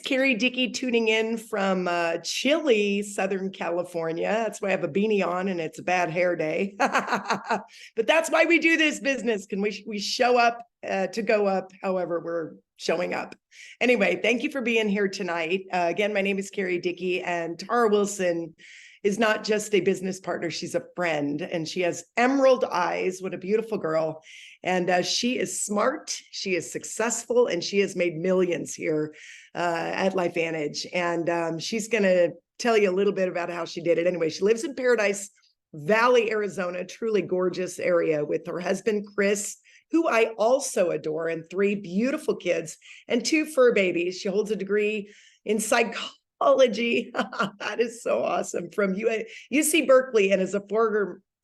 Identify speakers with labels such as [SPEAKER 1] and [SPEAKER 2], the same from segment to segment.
[SPEAKER 1] It's Carrie Dickey tuning in from chilly Southern California. That's why I have a beanie on and it's a bad hair day. But that's why we do this business. Can we show up to go up however we're showing up. Anyway, thank you for being here tonight. Again, my name is Carrie Dickey, and Tara Wilson is not just a business partner, she's a friend, and she has emerald eyes. What a beautiful girl. And she is smart, she is successful, and she has made millions here at LifeVantage. And she's going to tell you a little bit about how she did it. Anyway, she lives in Paradise Valley, Arizona, truly gorgeous area, with her husband, Chris, who I also adore, and 3 beautiful kids and 2 fur babies. She holds a degree in psychology. That is so awesome, from UC Berkeley, and is a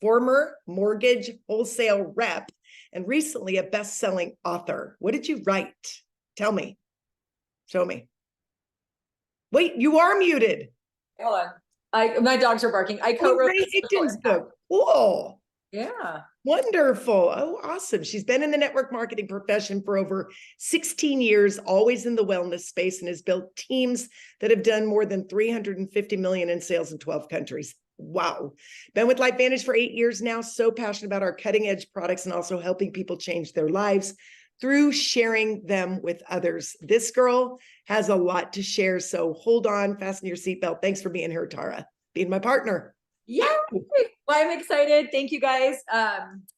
[SPEAKER 1] former mortgage wholesale rep and recently a best-selling author. What did you write? Tell me. Show me. Wait, you are muted.
[SPEAKER 2] Hold on. My dogs are barking. I co-wrote
[SPEAKER 1] Ray Higdon's book. Cool.
[SPEAKER 2] Yeah.
[SPEAKER 1] Wonderful. Oh, awesome. She's been in the network marketing profession for over 16 years, always in the wellness space, and has built teams that have done more than 350 million in sales in 12 countries. Wow. Been with LifeVantage for 8 years now. So passionate about our cutting edge products and also helping people change their lives through sharing them with others. This girl has a lot to share. So hold on, fasten your seatbelt. Thanks for being here, Tara, being my partner.
[SPEAKER 2] Yeah. Well, I'm excited. Thank you guys.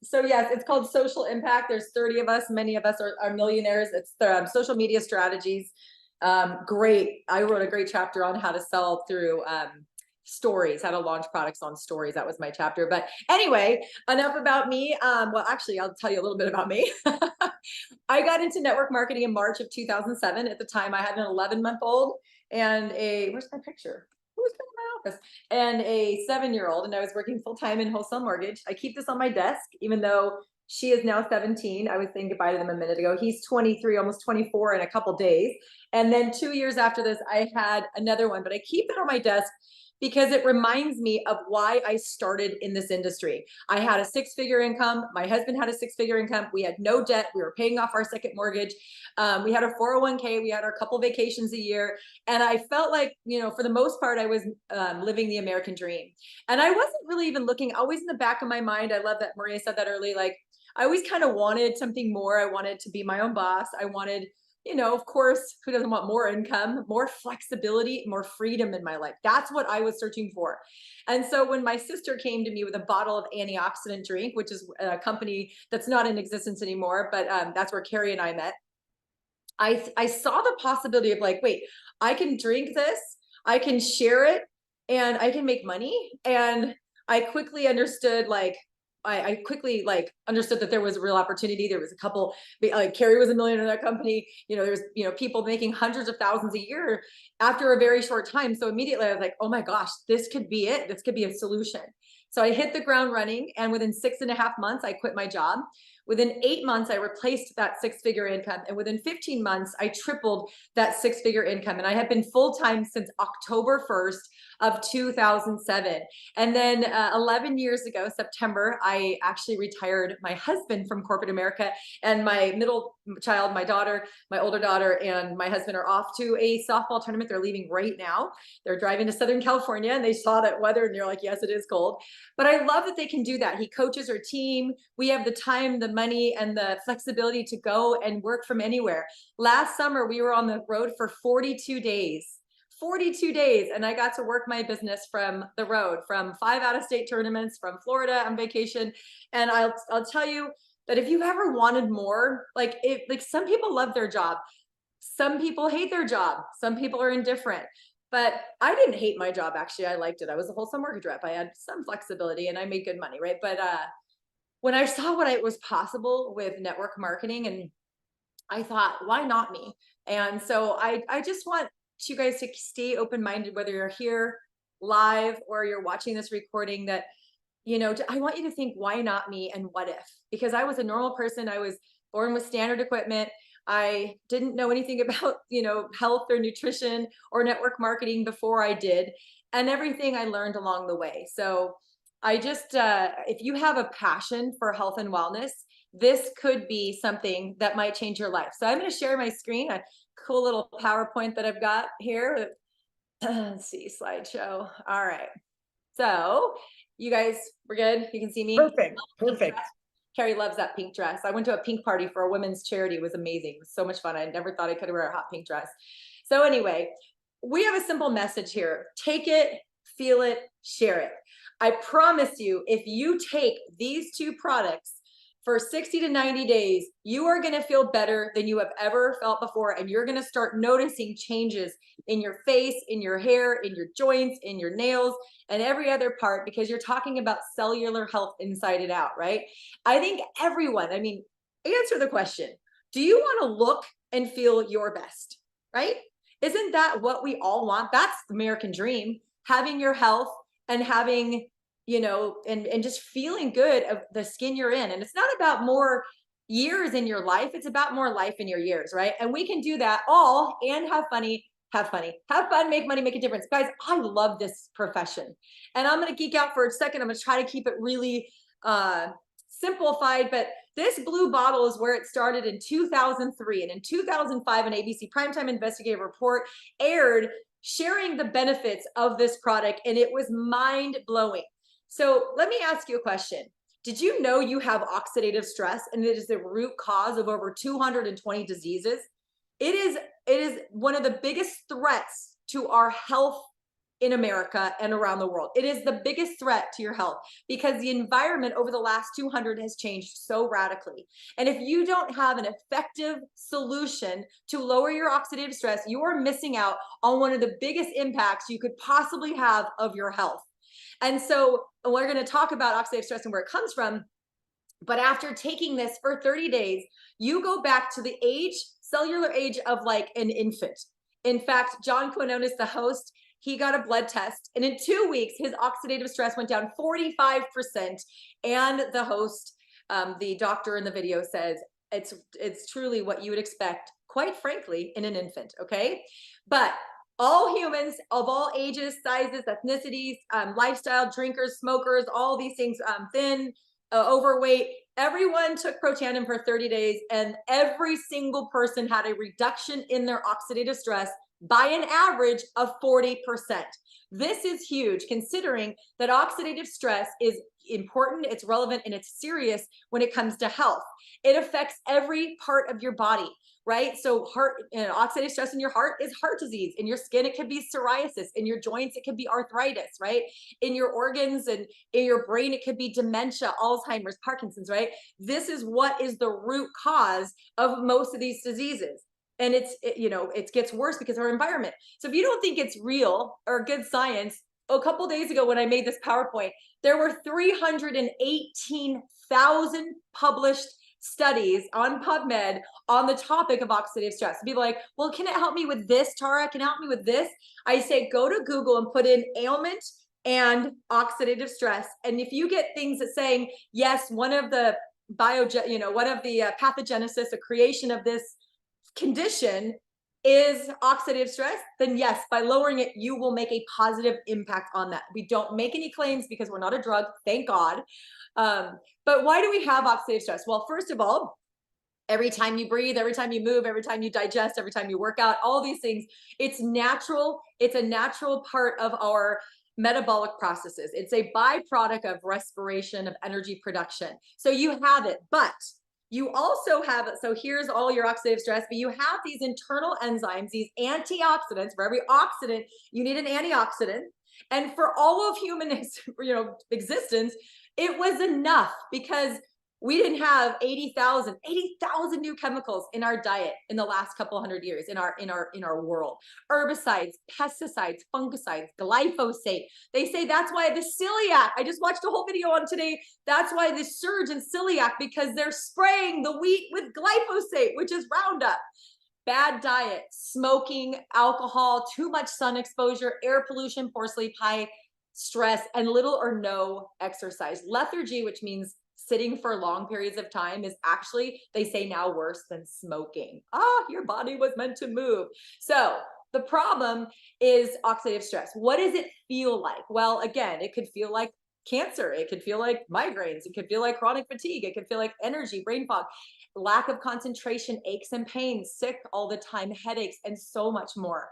[SPEAKER 2] So yes, it's called Social Impact. There's 30 of us. Many of us are millionaires. It's the social media strategies. Great. I wrote a great chapter on how to sell through stories, how to launch products on stories. That was my chapter. But anyway, enough about me. Well, actually, I'll tell you a little bit about me. I got into network marketing in March of 2007. At the time, I had an 11-month-old and where's my picture? Who's been in my office? And a 7-year-old, and I was working full-time in wholesale mortgage. I keep this on my desk, even though she is now 17. I was saying goodbye to them a minute ago. He's 23, almost 24 in a couple days. And then 2 years after this, I had another one, but I keep it on my desk because it reminds me of why I started in this industry. I had a 6-figure income. My husband had a 6-figure income. We had no debt. We were paying off our second mortgage. We had a 401k. We had our couple vacations a year. And I felt like, for the most part, I was living the American dream. And I wasn't really even looking, always in the back of my mind. I love that Maria said that early. Like, I always kind of wanted something more. I wanted to be my own boss. I wanted, of course, who doesn't want more income, more flexibility, more freedom in my life? That's what I was searching for. And so when my sister came to me with a bottle of antioxidant drink, which is a company that's not in existence anymore, but that's where Carrie and I met. I saw the possibility of like, wait, I can drink this, I can share it, and I can make money. And I quickly understood, I quickly understood that there was a real opportunity. There was a couple, like Carrie was a millionaire in that company. There's, people making hundreds of thousands a year after a very short time. So immediately I was like, oh my gosh, this could be it. This could be a solution. So I hit the ground running, and within 6.5 months, I quit my job. Within 8 months, I replaced that 6-figure income. And within 15 months, I tripled that 6-figure income. And I have been full-time since October 1st of 2007. And then 11 years ago, September, I actually retired my husband from corporate America, and my middle child, my daughter, my older daughter, and my husband are off to a softball tournament. They're leaving right now. They're driving to Southern California, and they saw that weather, and they're like, yes, it is cold. But I love that they can do that. He coaches our team. We have the time, the money, and the flexibility to go and work from anywhere. Last summer, we were on the road for 42 days. 42 days, and I got to work my business from the road, from 5 out-of-state tournaments, from Florida on vacation. And I'll tell you that if you ever wanted more, like some people love their job, some people hate their job, some people are indifferent. But I didn't hate my job. Actually, I liked it. I was a wholesale mortgage rep. I had some flexibility, and I made good money, right? But when I saw what was possible with network marketing, and I thought, why not me? And so I just want you guys to stay open-minded, whether you're here live or you're watching this recording, that, I want you to think, why not me, and what if? Because I was a normal person. I was born with standard equipment. I didn't know anything about, health or nutrition or network marketing before I did, and everything I learned along the way. So I just, if you have a passion for health and wellness, this could be something that might change your life. So I'm going to share my screen. cool little PowerPoint that I've got here. Let's see, slideshow. All right. So you guys, we're good. You can see me.
[SPEAKER 1] Perfect. Perfect.
[SPEAKER 2] Carrie loves that pink dress. I went to a pink party for a women's charity. It was amazing. It was so much fun. I never thought I could wear a hot pink dress. So anyway, we have a simple message here. Take it, feel it, share it. I promise you, if you take these two products for 60 to 90 days, you are going to feel better than you have ever felt before. And you're going to start noticing changes in your face, in your hair, in your joints, in your nails, and every other part, because you're talking about cellular health inside and out, right? I think everyone, I mean, answer the question. Do you want to look and feel your best, right? Isn't that what we all want? That's the American dream, having your health and having, you know, and just feeling good of the skin you're in. And it's not about more years in your life. It's about more life in your years, right? And we can do that all and have fun, make money, make a difference. Guys, I love this profession. And I'm going to geek out for a second. I'm going to try to keep it really simplified, but this blue bottle is where it started in 2003. And in 2005, an ABC Primetime Investigative Report aired sharing the benefits of this product, and it was mind-blowing. So let me ask you a question. Did you know you have oxidative stress and it is the root cause of over 220 diseases? It is one of the biggest threats to our health in America and around the world. It is the biggest threat to your health because the environment over the last 200 has changed so radically. And if you don't have an effective solution to lower your oxidative stress, you are missing out on one of the biggest impacts you could possibly have of your health. And so we're going to talk about oxidative stress and where it comes from. But after taking this for 30 days, you go back to the cellular age of like an infant. In fact, John Quinones, the host, he got a blood test, and in 2 weeks, his oxidative stress went down 45%. And the host, the doctor in the video, says it's truly what you would expect, quite frankly, in an infant. Okay, but all humans of all ages, sizes, ethnicities, lifestyle, drinkers, smokers, all these things, thin, overweight, everyone took Protandim for 30 days, and every single person had a reduction in their oxidative stress by an average of 40%. This is huge, considering that oxidative stress is important, it's relevant, and it's serious when it comes to health. It affects every part of your body, right? So oxidative stress in your heart is heart disease. In your skin, it could be psoriasis. In your joints, it could be arthritis, right? In your organs and in your brain, it could be dementia, Alzheimer's, Parkinson's, right? This is what is the root cause of most of these diseases. And it gets worse because of our environment. So if you don't think it's real or good science, a couple days ago when I made this PowerPoint, there were 318,000 published studies on PubMed on the topic of oxidative stress. People are like, well, can it help me with this, Tara? Can it help me with this? I say, go to Google and put in ailment and oxidative stress. And if you get things that saying, yes, one of the pathogenesis, a creation of this condition is oxidative stress, then yes, by lowering it, you will make a positive impact on that. We don't make any claims because we're not a drug, thank God. But why do we have oxidative stress? Well, first of all, every time you breathe, every time you move, every time you digest, every time you work out, all these things, it's natural. It's a natural part of our metabolic processes. It's a byproduct of respiration, of energy production. So you have it, but you also have it. So here's all your oxidative stress, but you have these internal enzymes, these antioxidants. For every oxidant, you need an antioxidant. And for all of human existence, it was enough because we didn't have 80,000 new chemicals in our diet in the last couple hundred years in our world. Herbicides, pesticides, fungicides, glyphosate. They say that's why the celiac, I just watched a whole video on today. That's why the surge in celiac, because they're spraying the wheat with glyphosate, which is Roundup. Bad diet, smoking, alcohol, too much sun exposure, air pollution, poor sleep, high stress, and little or no exercise. Lethargy, which means sitting for long periods of time, is actually, they say now, worse than smoking. Your body was meant to move. So the problem is oxidative stress. What does it feel like? Well, again, it could feel like cancer. It could feel like migraines. It could feel like chronic fatigue. It could feel like energy, brain fog. lack of concentration, aches and pains, sick all the time, headaches, and so much more,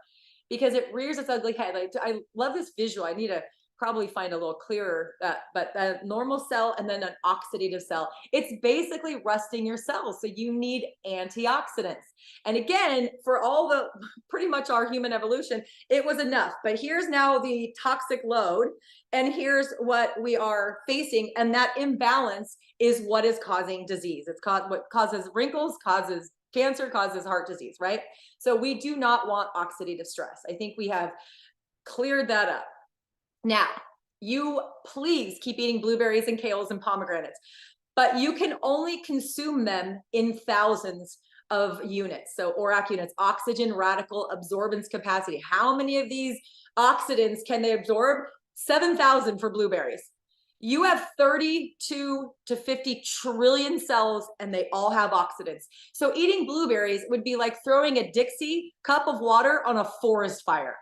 [SPEAKER 2] because it rears its ugly head. I love this visual. I need to probably find a little clearer, but a normal cell and then an oxidative cell. It's basically rusting your cells. So you need antioxidants. And again, for all the pretty much our human evolution, it was enough. But here's now the toxic load, and here's what we are facing. And that imbalance is what is causing disease. It's what causes wrinkles, causes cancer, causes heart disease, right? So we do not want oxidative stress. I think we have cleared that up. Now, you please keep eating blueberries and kales and pomegranates, but you can only consume them in thousands of units. So ORAC units, oxygen radical absorbance capacity. How many of these oxidants can they absorb? 7,000 for blueberries. You have 32 to 50 trillion cells and they all have oxidants. So eating blueberries would be like throwing a Dixie cup of water on a forest fire.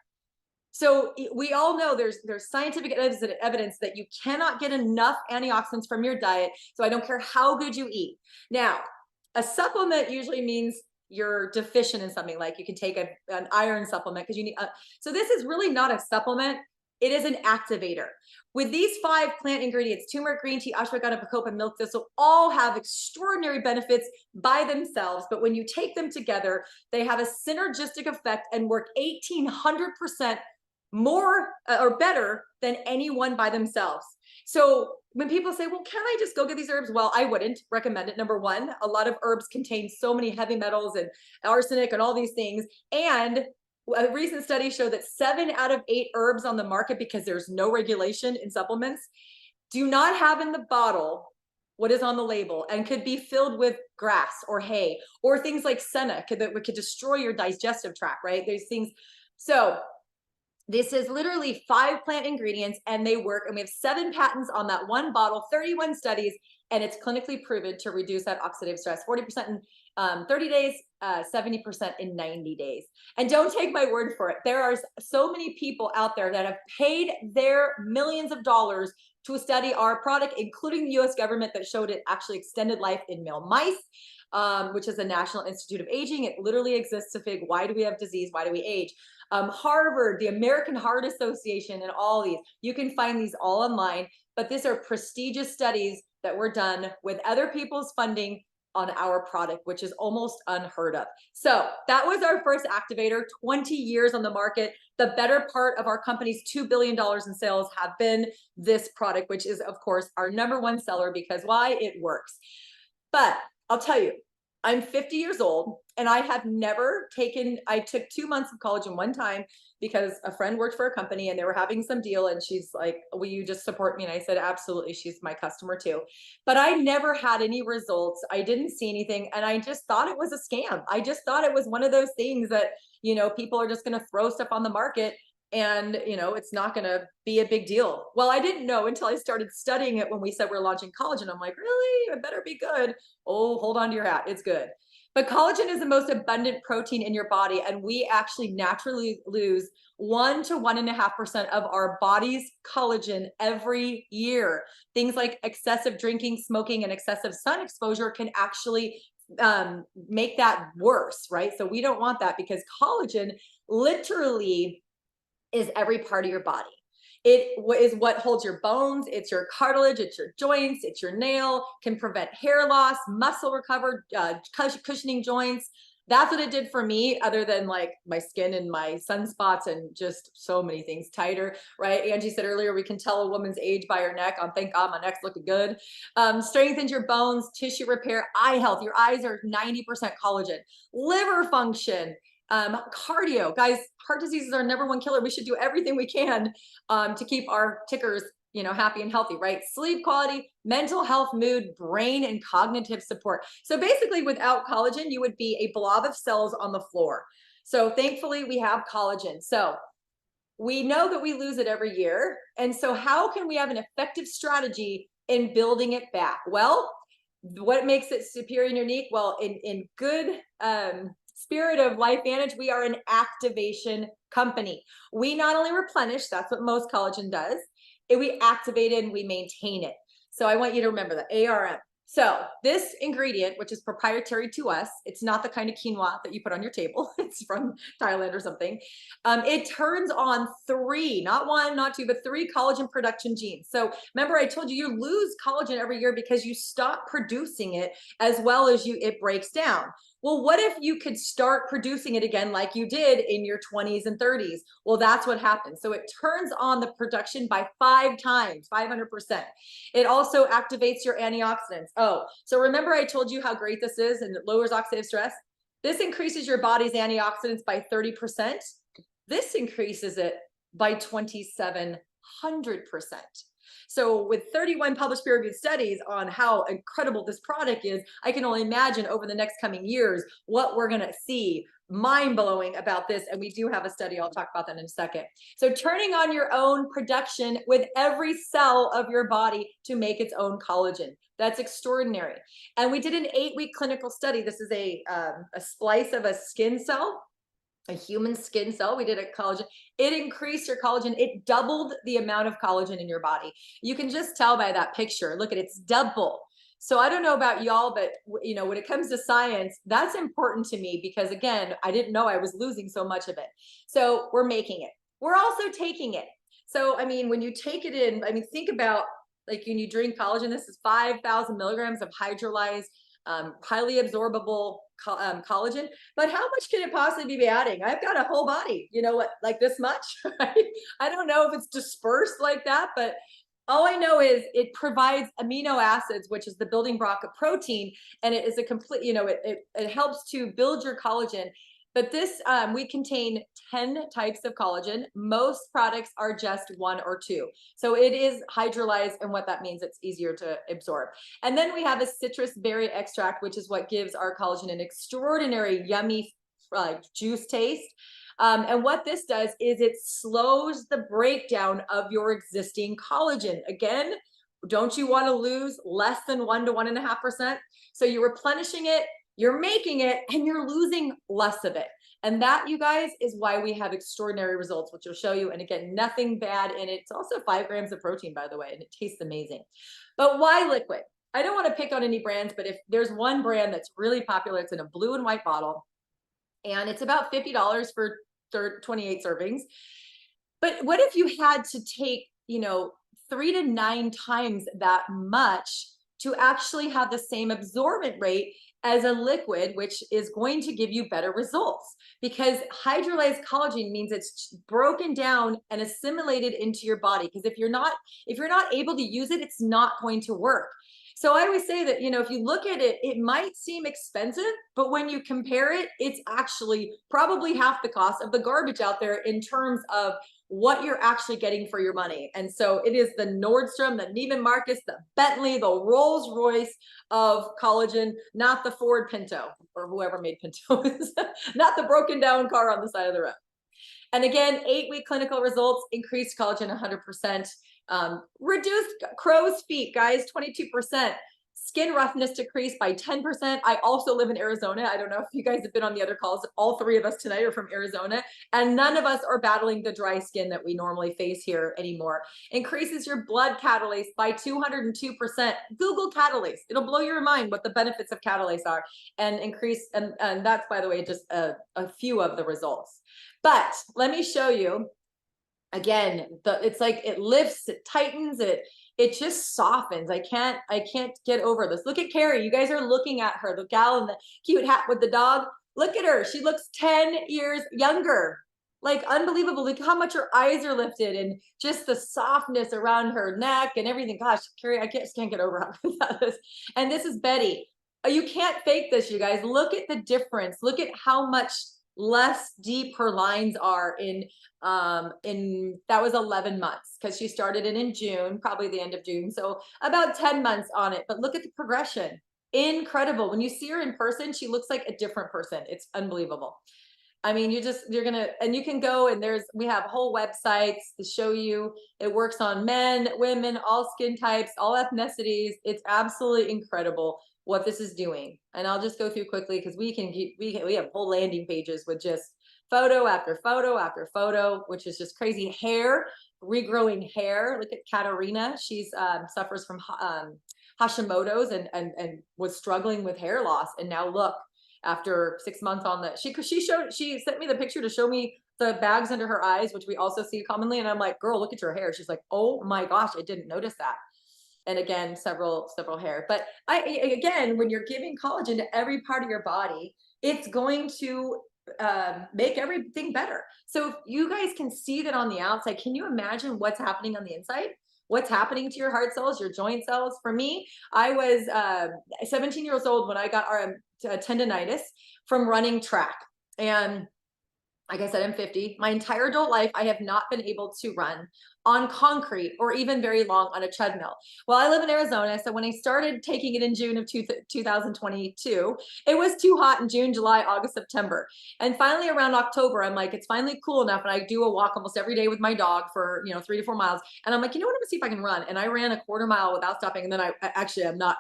[SPEAKER 2] So we all know there's scientific evidence that you cannot get enough antioxidants from your diet. So I don't care how good you eat. Now, a supplement usually means you're deficient in something, like you can take an iron supplement because you need, so this is really not a supplement. It is an activator. With these 5 plant ingredients, turmeric, green tea, ashwagandha, bacopa, milk thistle, all have extraordinary benefits by themselves. But when you take them together, they have a synergistic effect and work 1,800% more or better than anyone by themselves. So when people say, well, can I just go get these herbs? Well, I wouldn't recommend it. Number one, a lot of herbs contain so many heavy metals and arsenic and all these things. And a recent study showed that 7 out of 8 herbs on the market, because there's no regulation in supplements, do not have in the bottle what is on the label, and could be filled with grass or hay or things like senna that could destroy your digestive tract, right? There's things. So this is literally 5 plant ingredients and they work. And we have 7 patents on that one bottle, 31 studies, and it's clinically proven to reduce that oxidative stress 40% in 30 days, 70% in 90 days. And don't take my word for it. There are so many people out there that have paid their millions of dollars to study our product, including the US government, that showed it actually extended life in male mice. Which is the National Institute of Aging. It literally exists to figure, why do we have disease? Why do we age? Harvard, the American Heart Association, and all these. You can find these all online, but these are prestigious studies that were done with other people's funding on our product, which is almost unheard of. So that was our first activator, 20 years on the market. The better part of our company's $2 billion in sales have been this product, which is, of course, our #1 seller, because why? It works. But I'll tell you, I'm 50 years old and I have never taken, I took 2 months of collagen one time because a friend worked for a company and they were having some deal. And she's like, will you just support me? And I said, absolutely. She's my customer too. But I never had any results. I didn't see anything. And I just thought it was a scam. I just thought it was one of those things that, people are just going to throw stuff on the market and, it's not going to be a big deal. Well, I didn't know until I started studying it when we said we're launching collagen. I'm like, really? It better be good. Oh, hold on to your hat. It's good. But collagen is the most abundant protein in your body. And we actually naturally lose 1 to 1.5% of our body's collagen every year. Things like excessive drinking, smoking, and excessive sun exposure can actually make that worse, right? So we don't want that, because collagen literally is every part of your body. It is what holds your bones. It's your cartilage, it's your joints, it's your nail, can prevent hair loss, muscle recovery, cushioning joints. That's what it did for me, other than like my skin and my sunspots and just so many things tighter, right? Angie said earlier, we can tell a woman's age by her neck. Thank God my neck's looking good. Strengthens your bones, tissue repair, eye health. Your eyes are 90% collagen. Liver function, cardio. Guys, heart disease is our #1 killer. We should do everything we can to keep our tickers happy and healthy, right? Sleep quality, mental health, mood, brain, and cognitive support. So basically, without collagen, you would be a blob of cells on the floor. So thankfully, we have collagen. So we know that we lose it every year. And so how can we have an effective strategy in building it back? Well, what makes it superior and unique? Well, in good spirit of LifeVantage, we are an activation company. We not only replenish, that's what most collagen does, we activate it and we maintain it. So I want you to remember the ARM, So this ingredient, which is proprietary to us, it's not the kind of quinoa that you put on your table. It's from Thailand or something. It turns on three, not one, not two, but three collagen production genes. So remember, I told you you lose collagen every year because you stop producing it as well as it breaks down. Well, what if you could start producing it again like you did in your 20s and 30s? Well, that's what happens. So it turns on the production by 5 times, 500%. It also activates your antioxidants. Oh, so remember I told you how great this is and it lowers oxidative stress? This increases your body's antioxidants by 30%. This increases it by 2,700%. So with 31 published peer-reviewed studies on how incredible this product is, I can only imagine over the next coming years what we're going to see. Mind-blowing about this. And we do have a study. I'll talk about that in a second. So turning on your own production with every cell of your body to make its own collagen. That's extraordinary. And we did an 8-week clinical study. This is a splice of a skin cell, a human skin cell. We did a collagen. It increased your collagen. It doubled the amount of collagen in your body. You can just tell by that picture. Look at it, it's double. So I don't know about y'all, but when it comes to science, that's important to me because again, I didn't know I was losing so much of it. So we're making it. We're also taking it. So, I mean, when you take it in, I mean, think about like when you drink collagen, this is 5,000 milligrams of hydrolyzed, highly absorbable collagen, but how much can it possibly be adding? I've got a whole body, like this much, right? I don't know if it's dispersed like that, but all I know is it provides amino acids, which is the building block of protein, and it is a complete, it helps to build your collagen. But this, we contain 10 types of collagen. Most products are just 1 or 2. So it is hydrolyzed, and what that means, it's easier to absorb. And then we have a citrus berry extract, which is what gives our collagen an extraordinary, yummy juice taste. And what this does is it slows the breakdown of your existing collagen. Again, don't you want to lose less than 1 to 1.5%? So you're replenishing it, you're making it, and you're losing less of it. And that, you guys, is why we have extraordinary results, which will show you. And again, nothing bad in it. It's also 5 grams of protein, by the way, and it tastes amazing. But why liquid? I don't want to pick on any brands, but if there's one brand that's really popular, it's in a blue and white bottle, and it's about $50 for 28 servings. But what if you had to take, 3 to 9 times that much to actually have the same absorbent rate as a liquid, which is going to give you better results? Because hydrolyzed collagen means it's broken down and assimilated into your body. Because if you're not able to use it, it's not going to work. So I always say that, if you look at it, it might seem expensive, but when you compare it, it's actually probably half the cost of the garbage out there in terms of what you're actually getting for your money. And so it is the Nordstrom, the Neiman Marcus, the Bentley, the Rolls Royce of collagen, not the Ford Pinto or whoever made Pintos, not the broken down car on the side of the road. And again, 8-week clinical results, increased collagen 100%, reduced crow's feet, guys, 22%, skin roughness decreased by 10%. I also live in Arizona. I don't know if you guys have been on the other calls. All 3 of us tonight are from Arizona, and none of us are battling the dry skin that we normally face here anymore. Increases your blood catalase by 202%. Google catalase. It'll blow your mind what the benefits of catalase are, and increase. And that's, by the way, just a few of the results. But let me show you. Again, it's like it lifts, it tightens, it just softens. I can't get over this. Look at Carrie. You guys are looking at her, the gal in the cute hat with the dog. Look at her. She looks 10 years younger. Like unbelievable. Look how much her eyes are lifted and just the softness around her neck and everything. Gosh, Carrie, I just can't get over how good that is. And this is Betty. You can't fake this, you guys. Look at the difference. Look at how much less deep her lines are in that was 11 months, because she started it in June, probably the end of June, so about 10 months on it. But look at the progression. Incredible. When you see her in person, she looks like a different person. It's unbelievable. I mean, you're gonna, and you can go, and we have whole websites to show you. It works on men, women, all skin types, all ethnicities. It's absolutely incredible what this is doing. And I'll just go through quickly, because we have whole landing pages with just photo after photo after photo, which is just crazy. Hair, regrowing hair. Look at Katarina. She's suffers from Hashimoto's and was struggling with hair loss. And now look, after 6 months on the, she sent me the picture to show me the bags under her eyes, which we also see commonly. And I'm like, girl, look at your hair. She's like, oh my gosh, I didn't notice that. And again, several hair. But again, when you're giving collagen to every part of your body, it's going to make everything better. So if you guys can see that on the outside, can you imagine what's happening on the inside? What's happening to your heart cells, your joint cells? For me, I was 17 years old when I got our tendonitis from running track. And like I said, I'm 50. My entire adult life, I have not been able to run on concrete or even very long on a treadmill. Well, I live in Arizona. So when I started taking it in June of 2022, it was too hot in June, July, August, September. And finally around October, I'm like, it's finally cool enough. And I do a walk almost every day with my dog for, 3 to 4 miles. And I'm like, you know what, I'm gonna see if I can run. And I ran a quarter mile without stopping. And then I'm not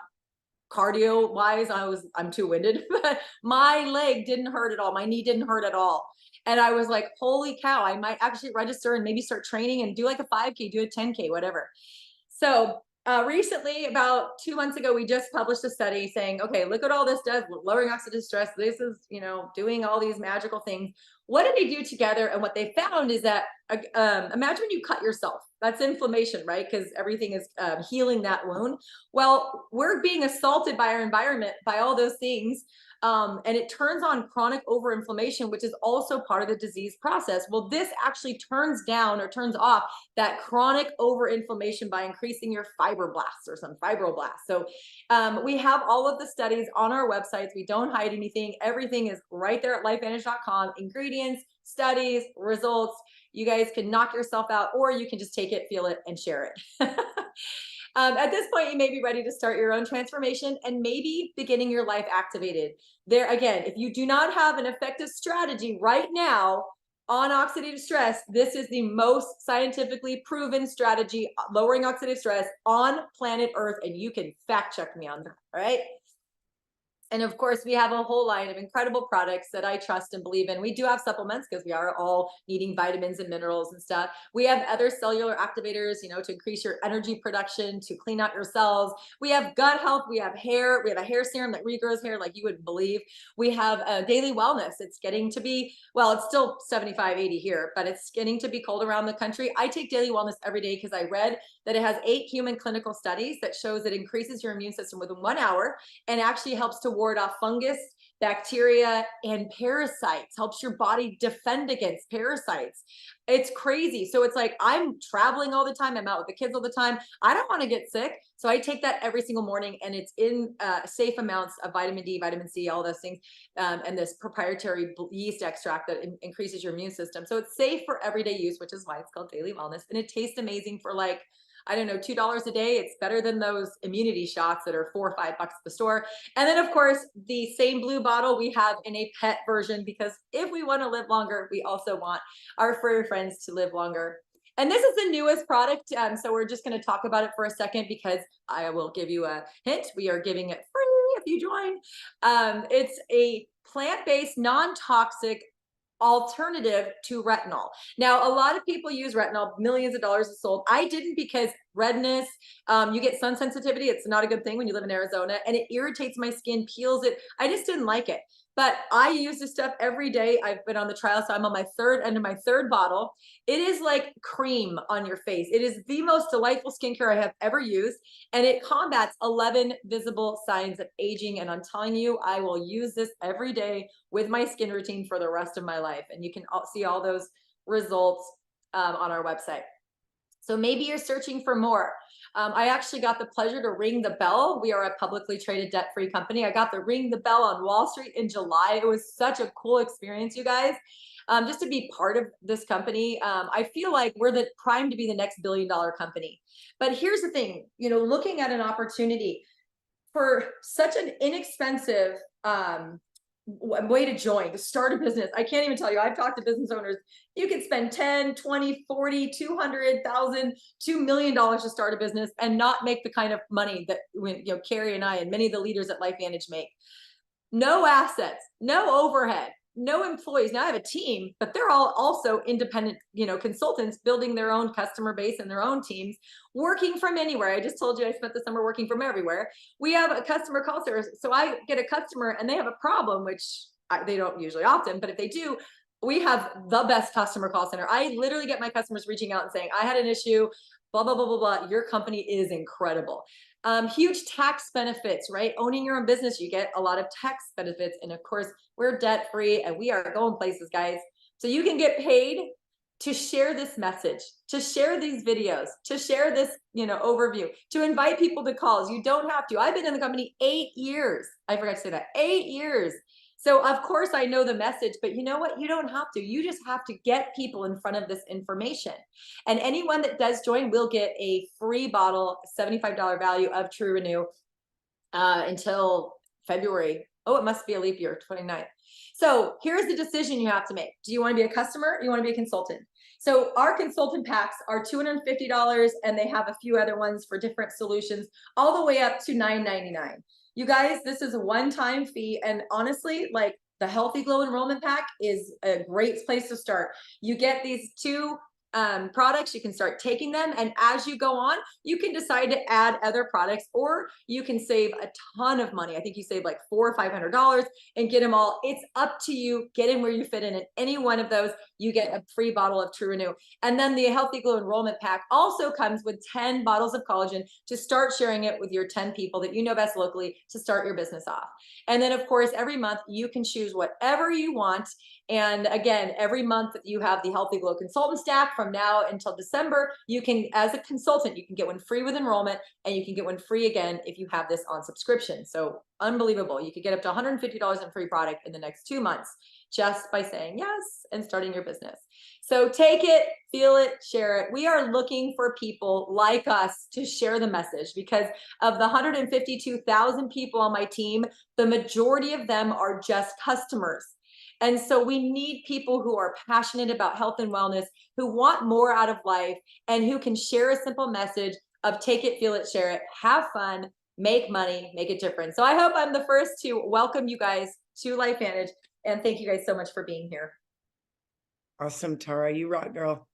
[SPEAKER 2] cardio wise, I'm too winded, but my leg didn't hurt at all. My knee didn't hurt at all. And I was like, holy cow, I might actually register and maybe start training and do like a 5K, do a 10K, whatever. So recently, about 2 months ago, we just published a study saying, okay, look what all this does, lowering oxidative stress. This is, doing all these magical things. What did they do together? And what they found is that, imagine when you cut yourself, that's inflammation, right? Because everything is healing that wound. Well, we're being assaulted by our environment, by all those things. And it turns on chronic overinflammation, which is also part of the disease process. Well, this actually turns down or turns off that chronic overinflammation by increasing your fibroblasts or some fibroblasts. So we have all of the studies on our websites. We don't hide anything. Everything is right there at lifevantage.com. Ingredients, studies, results. You guys can knock yourself out, or you can just take it, feel it, and share it. At this point, you may be ready to start your own transformation and maybe beginning your life activated. There again, if you do not have an effective strategy right now on oxidative stress, this is the most scientifically proven strategy lowering oxidative stress on planet Earth, and you can fact check me on that, all right? And of course, we have a whole line of incredible products that I trust and believe in. We do have supplements because we are all needing vitamins and minerals and stuff. We have other cellular activators, to increase your energy production, to clean out your cells. We have gut health. We have hair. We have a hair serum that regrows hair like you wouldn't believe. We have daily wellness. It's getting to be, well, it's still 75, 80 here, but it's getting to be cold around the country. I take daily wellness every day because I read that it has 8 human clinical studies that shows it increases your immune system within 1 hour and actually helps to ward off fungus, bacteria, and parasites, helps your body defend against parasites. It's crazy. So it's like, I'm traveling all the time. I'm out with the kids all the time. I don't want to get sick. So I take that every single morning, and it's in safe amounts of vitamin D, vitamin C, all those things. And this proprietary yeast extract that increases your immune system. So it's safe for everyday use, which is why it's called Daily Wellness. And it tastes amazing for like, I don't know, $2 a day. It's better than those immunity shots that are $4 or $5 at the store. And then of course, the same blue bottle we have in a pet version, because if we want to live longer, we also want our furry friends to live longer. And this is the newest product. So we're just going to talk about it for a second, because I will give you a hint. We are giving it free if you join. It's a plant-based, non-toxic alternative to retinol. Now, a lot of people use retinol, millions of dollars is sold. I didn't, because redness, you get sun sensitivity. It's not a good thing when you live in Arizona, and it irritates my skin, peels it. I just didn't like it. But I use this stuff every day. I've been on the trial, so I'm on my third bottle. It is like cream on your face. It is the most delightful skincare I have ever used, and it combats 11 visible signs of aging. And I'm telling you, I will use this every day with my skin routine for the rest of my life. And you can see all those results on our website. So maybe you're searching for more. I actually got the pleasure to ring the bell. We are a publicly traded debt-free company. I got to ring the bell on Wall Street in July. It was such a cool experience, you guys. Just to be part of this company. I feel like we're the primed to be the next billion-dollar company. But here's the thing, looking at an opportunity for such an inexpensive way to join, to start a business. I can't even tell you, I've talked to business owners. You can spend 10, 20, 40, 200,000, $2 million to start a business and not make the kind of money that Carrie and I and many of the leaders at LifeVantage make. No assets, no overhead, no employees. Now I have a team, but they're all also independent, consultants building their own customer base and their own teams, working from anywhere. I just told you I spent the summer working from everywhere. We have a customer call center. So I get a customer and they have a problem, which they don't usually often, but if they do, we have the best customer call center. I literally get my customers reaching out and saying, I had an issue, blah, blah, blah, blah, blah. Your company is incredible. Huge tax benefits, right? Owning your own business, you get a lot of tax benefits. And of course, we're debt free and we are going places, guys. So you can get paid to share this message, to share these videos, to share this, overview, to invite people to calls. You don't have to. I've been in the company 8 years. I forgot to say that, 8 years. So of course I know the message, but you know what? You don't have to. You just have to get people in front of this information. And anyone that does join will get a free bottle, $75 value of TrueRenew until February. Oh, it must be a leap year, 29th. So here's the decision you have to make. Do you want to be a customer or you want to be a consultant? So our consultant packs are $250 and they have a few other ones for different solutions, all the way up to $9.99. You guys, this is a one-time fee. And honestly, like the Healthy Glow Enrollment Pack is a great place to start. You get these two products, you can start taking them. And as you go on, you can decide to add other products, or you can save a ton of money. I think you save like $400 or $500 and get them all. It's up to you. Get in where you fit in. And any one of those, you get a free bottle of TrueRenew. And then the Healthy Glow Enrollment Pack also comes with 10 bottles of collagen to start sharing it with your 10 people that you know best locally to start your business off. And then of course, every month you can choose whatever you want. And again, every month that you have the Healthy Glow Consultant Stack from now until December, you can, as a consultant, you can get one free with enrollment, and you can get one free again if you have this on subscription. So unbelievable. You could get up to $150 in free product in the next 2 months just by saying yes and starting your business. So take it, feel it, share it. We are looking for people like us to share the message, because of the 152,000 people on my team, the majority of them are just customers. And so we need people who are passionate about health and wellness, who want more out of life, and who can share a simple message of take it, feel it, share it, have fun, make money, make a difference. So I hope I'm the first to welcome you guys to LifeVantage. And thank you guys so much for being here.
[SPEAKER 1] Awesome, Tara. You rock, girl.